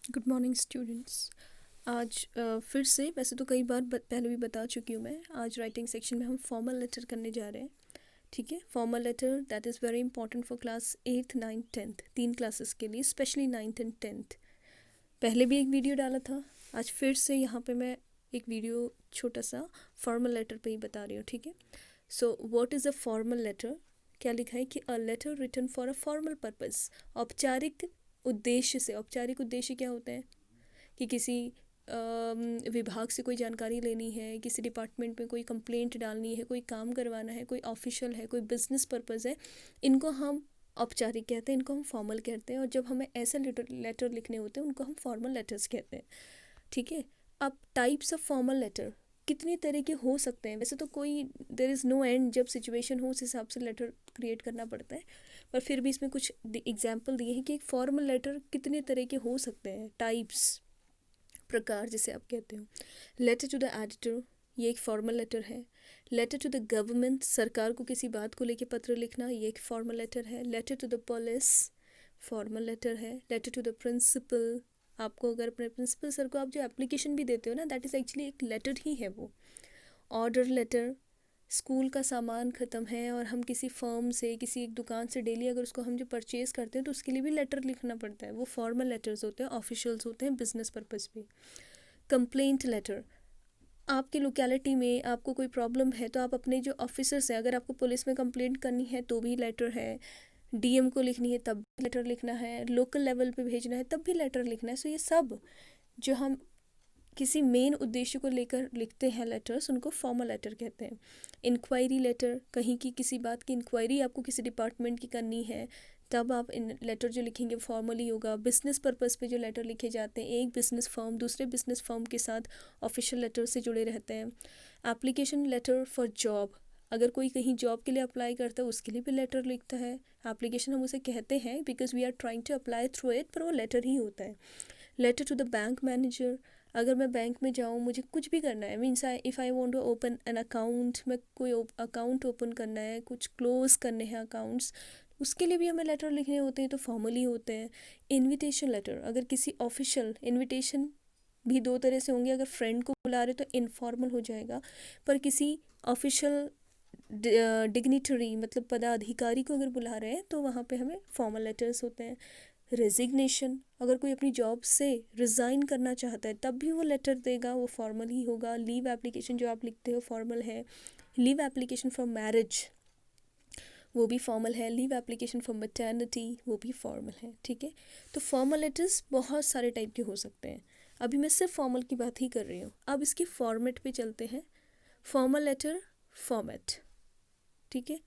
Good morning students. आज फिर से वैसे तो कई बार पहले भी बता चुकी हूँ मैं। आज राइटिंग सेक्शन में हम फॉर्मल लेटर करने जा रहे हैं। ठीक है, formal letter that is very important for class 8th 9th 10th, तीन क्लासेस के लिए, स्पेशली 9th एंड 10th। पहले भी एक वीडियो डाला था, आज फिर से यहाँ पे मैं एक वीडियो छोटा सा फॉर्मल लेटर पे ही बता रही हूँ। ठीक है, so what is a formal letter? क्या लिखा है कि a letter written for a formal purpose, औपचारिक उद्देश्य से। औपचारिक उद्देश्य क्या होता है कि किसी विभाग से कोई जानकारी लेनी है, किसी डिपार्टमेंट में कोई कंप्लेंट डालनी है, कोई काम करवाना है, कोई ऑफिशियल है, कोई बिजनेस पर्पस है, इनको हम औपचारिक कहते हैं, इनको हम फॉर्मल कहते हैं। और जब हमें ऐसे लेटर लिखने होते हैं उनको हम फॉर्मल लेटर्स कहते हैं। ठीक है, अब टाइप्स ऑफ फॉर्मल लेटर कितनी तरह के हो सकते हैं? वैसे तो कोई देयर इज़ नो एंड, जब सिचुएशन हो उस हिसाब से लेटर क्रिएट करना पड़ता है, पर फिर भी इसमें कुछ एग्जाम्पल दिए हैं कि एक फॉर्मल लेटर कितने तरह के हो सकते हैं, टाइप्स, प्रकार जिसे आप कहते हो। लेटर टू द एडिटर, ये एक फॉर्मल लेटर है। लेटर टू द गवर्नमेंट, सरकार को किसी बात को लेकर पत्र लिखना, ये एक फॉर्मल लेटर है। Letter to the police, formal letter है। लेटर टू द प्रिंसिपल, आपको अगर अपने प्रिंसिपल सर को आप जो एप्लीकेशन भी देते हो ना, दैट इज़ एक्चुअली एक लेटर ही है वो। ऑर्डर लेटर, स्कूल का सामान ख़त्म है और हम किसी फर्म से, किसी एक दुकान से डेली अगर उसको हम जो परचेज़ करते हैं तो उसके लिए भी लेटर लिखना पड़ता है। वो फॉर्मल लेटर्स होते हैं, ऑफिशियल्स होते हैं बिजनेस पर्पज़ पे। कंप्लेंट लेटर, आपकी लोकेलिटी में आपको कोई प्रॉब्लम है तो आप अपने जो ऑफिसर्स हैं, अगर आपको पुलिस में कंप्लेंट करनी है तो भी लेटर है, डीएम को लिखनी है तब भी लेटर लिखना है, लोकल लेवल पे भेजना है तब भी लेटर लिखना है। सो ये सब जो हम किसी मेन उद्देश्य को लेकर लिखते हैं लेटर्स, उनको फॉर्मल लेटर कहते हैं। इंक्वायरी लेटर, कहीं की किसी बात की इंक्वायरी आपको किसी डिपार्टमेंट की करनी है तब आप इन लेटर जो लिखेंगे फॉर्मली होगा। बिजनेस पर्पस पे जो लेटर लिखे जाते हैं, एक बिजनेस फर्म दूसरे बिजनेस फर्म के साथ ऑफिशियल लेटर से जुड़े रहते हैं। एप्लीकेशन लेटर फॉर जॉब, अगर कोई कहीं जॉब के लिए अप्लाई करता है उसके लिए भी लेटर लिखता है। एप्लीकेशन हम उसे कहते हैं because we are trying to apply through it, पर वो लेटर ही होता है। Letter to the bank manager, अगर मैं बैंक में जाऊँ, मुझे कुछ भी करना है, means if I want to open an account, मैं कोई अकाउंट ओपन करना है, कुछ क्लोज करने हैं अकाउंट्स, उसके लिए भी हमें लेटर लिखने होते हैं तो फॉर्मली होते हैं। इनविटेशन लेटर, अगर किसी ऑफिशियल, इनविटेशन भी दो तरह से होंगे, अगर फ्रेंड को बुला रहे तो इनफॉर्मल हो जाएगा, पर किसी ऑफिशियल डिग्निटरी मतलब पदाधिकारी को अगर बुला रहे हैं तो वहाँ पे हमें फॉर्मल लेटर्स होते हैं। रेजिग्नेशन, अगर कोई अपनी जॉब से रिज़ाइन करना चाहता है तब भी वो लेटर देगा, वो फॉर्मल ही होगा। लीव एप्लीकेशन जो आप लिखते हो फॉर्मल है। लीव एप्लीकेशन फॉर मैरिज, वो भी फॉर्मल है। लीव एप्लीकेशन फॉर मैटर्निटी, वो भी फॉर्मल है। ठीक है, तो फॉर्मल लेटर्स बहुत सारे टाइप के हो सकते हैं, अभी मैं सिर्फ फॉर्मल की बात ही कर रही हूँ। अब इसके फॉर्मेट पे चलते हैं। फॉर्मल लेटर फॉर्मेट, ठीक है।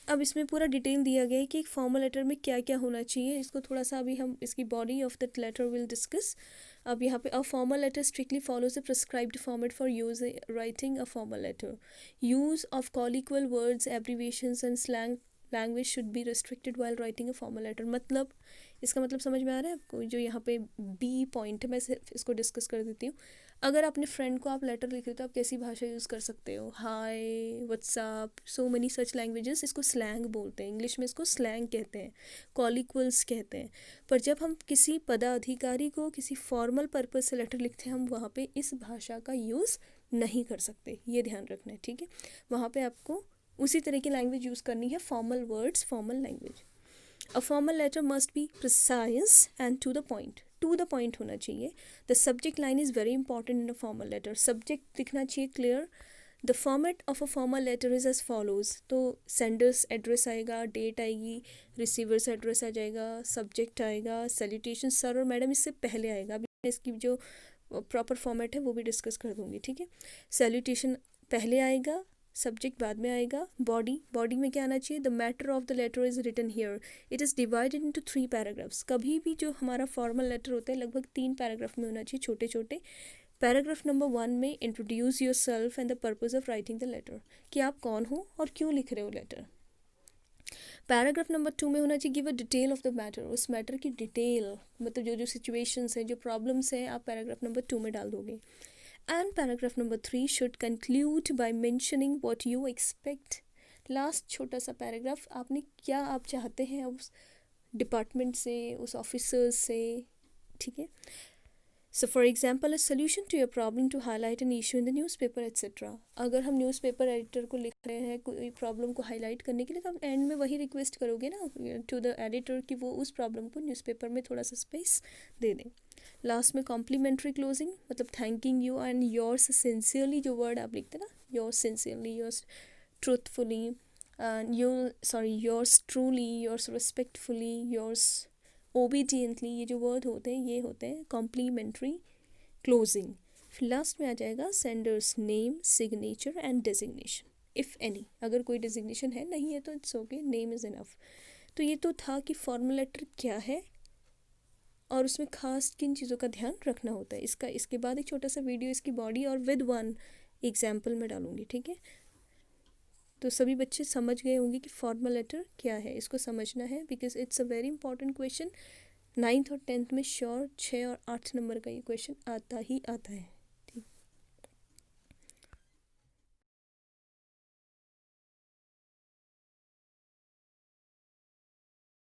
अब इसमें पूरा डिटेल दिया गया है कि एक फॉर्मल लेटर में क्या क्या होना चाहिए। इसको थोड़ा सा अभी हम इसकी body of that letter will discuss. अब यहाँ पे a formal letter strictly follows the prescribed format for use writing a formal letter. Use of colloquial words, abbreviations and slang language should be restricted while writing a formal letter. मतलब इसका मतलब समझ में आ रहा है आपको? जो यहाँ पे बी पॉइंट है, मैं सिर्फ इसको डिस्कस कर देती हूँ। अगर अपने फ्रेंड को आप लेटर लिख रहे हो तो आप कैसी भाषा यूज़ कर सकते हो? Hi, what's up, so many such languages. इसको स्लैंग बोलते हैं, इंग्लिश में इसको स्लैंग कहते हैं, कॉलिक्वल्स कहते हैं। पर जब हम किसी पदाधिकारी को किसी फॉर्मल पर्पज से लेटर लिखते हैं, हम वहाँ पे इस भाषा का यूज़ नहीं कर सकते, ये ध्यान रखना है। ठीक है, वहाँ पे आपको उसी तरह की लैंग्वेज यूज़ करनी है, formal words, formal language. A formal letter must be precise and to the point, to the point होना चाहिए। The subject line is very important in a formal letter, subject दिखना चाहिए clear. The format of a formal letter is as follows, तो sender's address आएगा, date आएगी, receiver's address आ जाएगा, subject आएगा, सैल्यूटेशन सर और मैडम इससे पहले आएगा। अभी मैं इसकी जो प्रॉपर फॉर्मेट है वो भी डिस्कस कर दूंगी। ठीक है, सैल्यूटेशन पहले आएगा, सब्जेक्ट बाद में आएगा। बॉडी, बॉडी में क्या आना चाहिए? The matter of the letter is written here, it is divided into 3 paragraphs. कभी भी जो हमारा फॉर्मल लेटर होता है लगभग 3 पैराग्राफ में होना चाहिए, छोटे छोटे। पैराग्राफ नंबर 1 में introduce yourself and the purpose of writing the letter, कि आप कौन हो और क्यों लिख रहे हो लेटर। पैराग्राफ नंबर 2 में होना चाहिए give a detail of the matter, उस मैटर की डिटेल, मतलब जो जो सिचुएशंस हैं, जो प्रॉब्लम्स हैं, आप पैराग्राफ नंबर 2 में डाल दोगे। And paragraph number 3 should conclude bye mentioning what you expect. Last छोटा सा पैराग्राफ, आपने क्या आप चाहते हैं उस डिपार्टमेंट से, उस ऑफिसर से, ठीक है। So for example a solution to your problem to highlight an issue in the newspaper etcetera. अगर हम न्यूज़पेपर एडिटर को लिख रहे हैं कोई प्रॉब्लम को हाईलाइट करने के लिए, तो हम एंड में वही रिक्वेस्ट करोगे ना टू द एडिटर कि वो उस प्रॉब्लम को न्यूज़पेपर में थोड़ा सा स्पेस दे दें। लास्ट में कॉम्प्लीमेंट्री क्लोजिंग, मतलब thanking you and yours sincerely, जो वर्ड आप लिखते ना, yours sincerely, yours truthfully, yours truly, yours respectfully, yours obediently, ये जो वर्ड होते हैं ये होते हैं कॉम्प्लीमेंट्री क्लोजिंग। फिर लास्ट में आ जाएगा sender's name, signature and designation if any. अगर कोई डेजिग्नेशन है, नहीं है तो it's okay, name is enough. तो ये तो था कि फॉर्मल लेटर क्या है और उसमें खास किन चीज़ों का ध्यान रखना होता है। इसके बाद एक छोटा सा वीडियो इसकी बॉडी और विद वन एग्जाम्पल में डालूंगी, ठीक है। तो सभी बच्चे समझ गए होंगे कि फॉर्मल लेटर क्या है, इसको समझना है because it's a very important question. 9th और 10th में श्योर 6 और 8 नंबर का ये क्वेश्चन आता ही आता है।